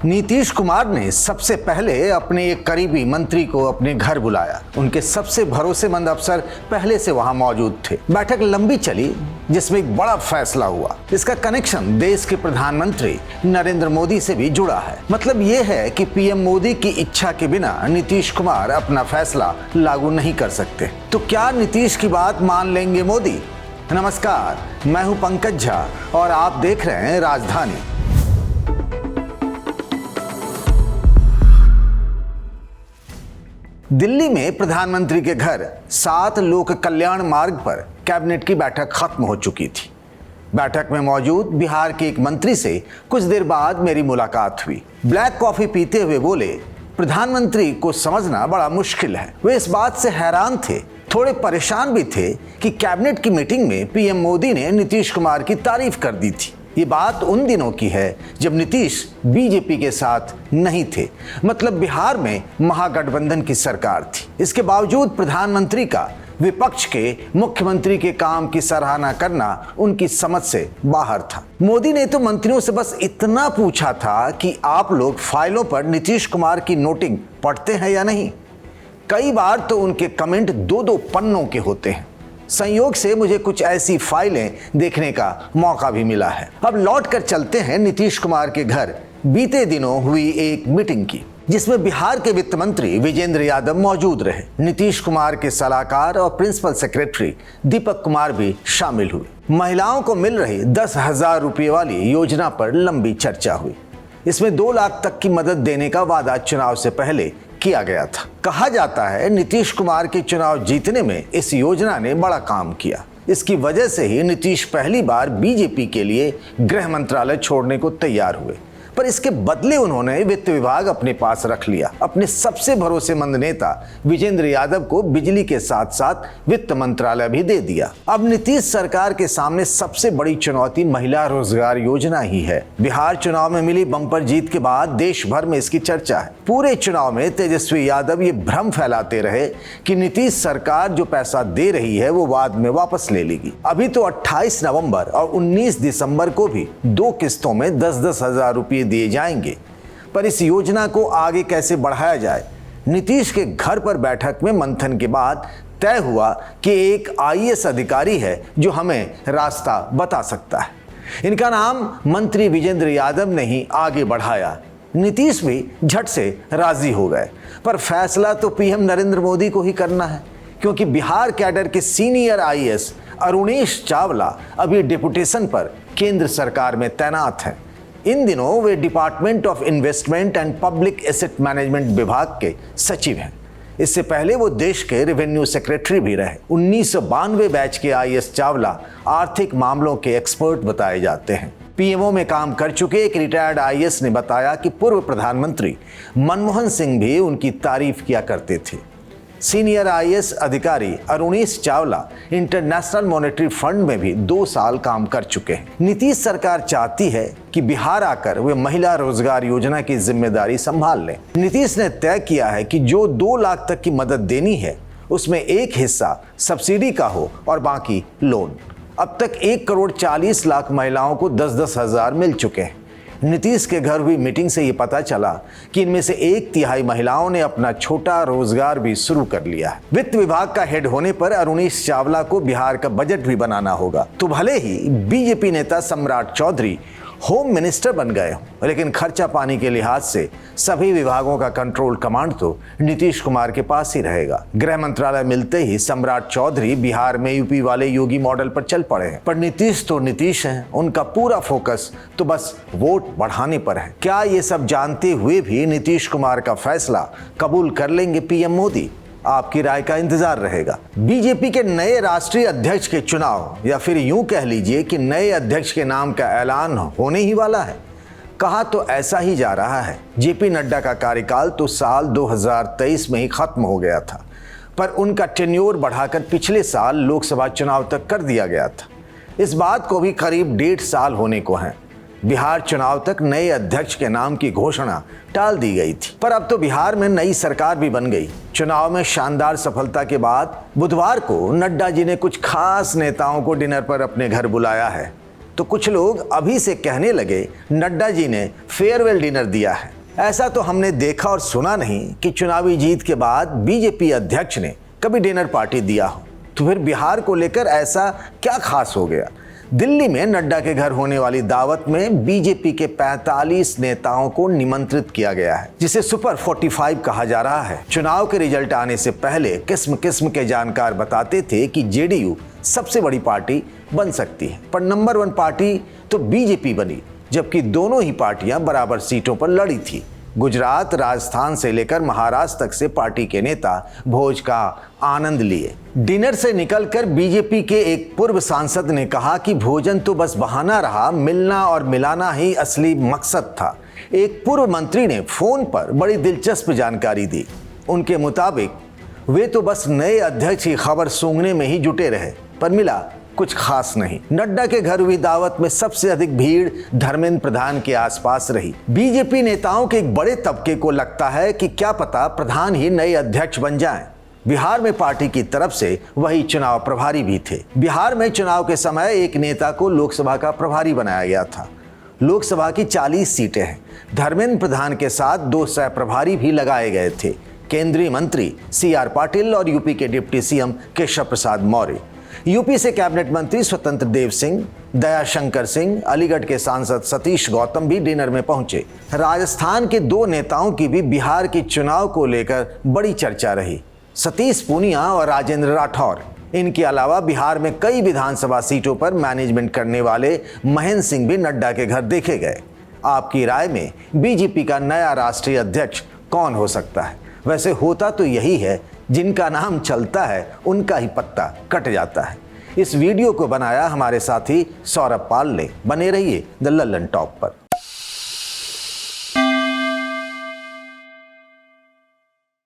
नीतीश कुमार ने सबसे पहले अपने एक करीबी मंत्री को अपने घर बुलाया। उनके सबसे भरोसेमंद अफसर पहले से वहां मौजूद थे। बैठक लंबी चली जिसमें एक बड़ा फैसला हुआ। इसका कनेक्शन देश के प्रधानमंत्री नरेंद्र मोदी से भी जुड़ा है। मतलब ये है कि पीएम मोदी की इच्छा के बिना नीतीश कुमार अपना फैसला लागू नहीं कर सकते। तो क्या नीतीश की बात मान लेंगे मोदी? नमस्कार, मैं हूं पंकज झा और आप देख रहे हैं राजधानी। दिल्ली में प्रधानमंत्री के घर 7 लोक कल्याण मार्ग पर कैबिनेट की बैठक खत्म हो चुकी थी। बैठक में मौजूद बिहार के एक मंत्री से कुछ देर बाद मेरी मुलाकात हुई। ब्लैक कॉफी पीते हुए बोले, प्रधानमंत्री को समझना बड़ा मुश्किल है। वे इस बात से हैरान थे, थोड़े परेशान भी थे कि कैबिनेट की मीटिंग में पीएम मोदी ने नीतीश कुमार की तारीफ कर दी थी। ये बात उन दिनों की है जब नीतीश बीजेपी के साथ नहीं थे, मतलब बिहार में महागठबंधन की सरकार थी। इसके बावजूद प्रधानमंत्री का विपक्ष के मुख्यमंत्री के काम की सराहना करना उनकी समझ से बाहर था। मोदी ने तो मंत्रियों से बस इतना पूछा था कि आप लोग फाइलों पर नीतीश कुमार की नोटिंग पढ़ते हैं या नहीं। कई बार तो उनके कमेंट 2-2 पन्नों के होते हैं। संयोग से मुझे कुछ ऐसी फाइलें देखने का मौका भी मिला है। अब लौट कर चलते हैं नीतीश कुमार के घर बीते दिनों हुई एक मीटिंग की, जिसमें बिहार के वित्त मंत्री विजेंद्र यादव मौजूद रहे। नीतीश कुमार के सलाहकार और प्रिंसिपल सेक्रेटरी दीपक कुमार भी शामिल हुए। महिलाओं को मिल रही 10,000 रुपये वाली योजना पर लंबी चर्चा हुई। इसमें 2 लाख तक की मदद देने का वादा चुनाव से पहले किया गया था। कहा जाता है नीतीश कुमार के चुनाव जीतने में इस योजना ने बड़ा काम किया। इसकी वजह से ही नीतीश पहली बार बीजेपी के लिए गृह मंत्रालय छोड़ने को तैयार हुए, पर इसके बदले उन्होंने वित्त विभाग अपने पास रख लिया। अपने सबसे भरोसेमंद नेता विजेंद्र यादव को बिजली के साथ साथ वित्त मंत्रालय भी दे दिया। अब नीतीश सरकार के सामने सबसे बड़ी चुनौती महिला रोजगार योजना ही है। बिहार चुनाव में मिली बम्पर जीत के बाद देश भर में इसकी चर्चा है। पूरे चुनाव में तेजस्वी यादव ये भ्रम फैलाते रहे कि नीतीश सरकार जो पैसा दे रही है वो बाद में वापस ले लेगी। अभी तो 28 नवंबर और 19 दिसंबर को भी 2 किस्तों में 10-10 हजार रुपये दिए जाएंगे। पर इस योजना को आगे कैसे बढ़ाया जाए, नीतीश के घर पर बैठक में मंथन के बाद तय हुआ कि एक आईएएस अधिकारी है जो हमें रास्ता बता सकता है। इनका नाम मंत्री विजेंद्र यादव ने ही आगे बढ़ाया। नीतीश भी झट से राजी हो गए, पर फैसला तो पीएम नरेंद्र मोदी को ही करना है, क्योंकि बिहार कैडर के सीनियर आईएएस अरुणेश चावला अभी डिप्यूटेशन पर केंद्र सरकार में तैनात हैं। इन दिनों वे department of investment and public asset management विभाग के सचिव हैं। इससे पहले वो देश के रेवेन्यू सेक्रेटरी भी रहे। 1992 बैच के आईएएस चावला आर्थिक मामलों के एक्सपर्ट बताए जाते हैं। पीएमओ में काम कर चुके एक रिटायर्ड आईएएस ने बताया कि पूर्व प्रधानमंत्री मनमोहन सिंह भी उनकी तारीफ किया करते थे। सीनियर आईएएस अधिकारी Arunesh Chawla international monetary fund में भी 2 साल काम कर चुके हैं। नीतीश सरकार चाहती है कि बिहार आकर वे महिला रोजगार योजना की जिम्मेदारी संभाल लें। नीतीश ने तय किया है कि जो 2 लाख तक की मदद देनी है उसमें एक हिस्सा सब्सिडी का हो और बाकी लोन। अब तक 1,40,00,000 महिलाओं को 10-10 हजार मिल चुके हैं। नीतीश के घर हुई मीटिंग से ये पता चला कि इनमें से 1/3 महिलाओं ने अपना छोटा रोजगार भी शुरू कर लिया है। वित्त विभाग का हेड होने पर अरुणेश चावला को बिहार का बजट भी बनाना होगा। तो भले ही बीजेपी नेता सम्राट चौधरी होम मिनिस्टर बन गए हों, लेकिन खर्चा पानी के लिहाज से सभी विभागों का कंट्रोल कमांड तो नीतीश कुमार के पास ही रहेगा। गृह मंत्रालय मिलते ही सम्राट चौधरी बिहार में यूपी वाले योगी मॉडल पर चल पड़े हैं। पर नीतीश तो नीतीश हैं, उनका पूरा फोकस तो बस वोट बढ़ाने पर है। क्या ये सब जानते हुए भी नीतीश कुमार का फैसला कबूल कर लेंगे पीएम मोदी? आपकी राय का इंतजार रहेगा। बीजेपी के नए राष्ट्रीय अध्यक्ष के चुनाव, या फिर यूं कह लीजिए कि नए अध्यक्ष के नाम का ऐलान होने ही वाला है। कहा तो ऐसा ही जा रहा है। जेपी नड्डा का कार्यकाल तो साल 2023 में ही खत्म हो गया था, पर उनका टेन्योर बढ़ाकर पिछले साल लोकसभा चुनाव तक कर दिया गया था। इस बात को भी करीब 1.5 साल होने को हैं। बिहार चुनाव तक नए अध्यक्ष के नाम की घोषणा टाल दी गई थी, पर अब तो बिहार में नई सरकार भी बन गई। चुनाव में शानदार सफलता के बाद बुधवार को नड्डा जी ने कुछ खास नेताओं को डिनर पर अपने घर बुलाया है। तो कुछ लोग अभी से कहने लगे नड्डा जी ने फेयरवेल डिनर दिया है। ऐसा तो हमने देखा और सुना नहीं कि चुनावी जीत के बाद बीजेपी अध्यक्ष ने कभी डिनर पार्टी दिया हो। तो फिर बिहार को लेकर ऐसा क्या खास हो गया? दिल्ली में नड्डा के घर होने वाली दावत में बीजेपी के 45 नेताओं को निमंत्रित किया गया है, जिसे सुपर 45 कहा जा रहा है। चुनाव के रिजल्ट आने से पहले किस्म किस्म के जानकार बताते थे कि जेडीयू सबसे बड़ी पार्टी बन सकती है, पर नंबर 1 पार्टी तो बीजेपी बनी, जबकि दोनों ही पार्टियां बराबर सीटों पर लड़ी थी। गुजरात, राजस्थान से लेकर महाराष्ट्र तक से पार्टी के नेता भोज का आनंद लिए। डिनर से निकलकर बीजेपी के एक पूर्व सांसद ने कहा कि भोजन तो बस बहाना रहा, मिलना और मिलाना ही असली मकसद था। एक पूर्व मंत्री ने फोन पर बड़ी दिलचस्प जानकारी दी। उनके मुताबिक वे तो बस नए अध्यक्ष की खबर सूंघने में ही जुटे रहे, पर मिला कुछ खास नहीं। नड्डा के घर हुई दावत में सबसे अधिक भीड़ धर्मेंद्र प्रधान के आसपास रही। बीजेपी नेताओं के एक बड़े तबके को लगता है कि क्या पता प्रधान ही नए अध्यक्ष बन जाएं। बिहार में पार्टी की तरफ से वही चुनाव प्रभारी भी थे। बिहार में चुनाव के समय एक नेता को लोकसभा का प्रभारी बनाया गया था। लोकसभा की 40 सीटें हैं। धर्मेंद्र प्रधान के साथ 2 सह प्रभारी भी लगाए गए थे, केंद्रीय मंत्री CR पाटिल और यूपी के deputy CM Keshav Prasad Maurya. UP से कैबिनेट मंत्री स्वतंत्र देव सिंह, दयाशंकर सिंह, अलीगढ़ के सांसद सतीश गौतम भी डिनर में पहुंचे। राजस्थान के 2 नेताओं की भी बिहार के चुनाव को लेकर बड़ी चर्चा रही, सतीश पूनिया और राजेंद्र राठौर। इनके अलावा बिहार में कई विधानसभा सीटों पर मैनेजमेंट करने वाले महेंद्र सिंह भी नड्डा के घर देखे गए। आपकी राय में बीजेपी का नया राष्ट्रीय अध्यक्ष कौन हो सकता है? वैसे होता तो यही है, जिनका नाम चलता है उनका ही पत्ता कट जाता है। इस वीडियो को बनाया हमारे साथी सौरभ पाल ने। बने रहिए द लल्लन टॉप पर।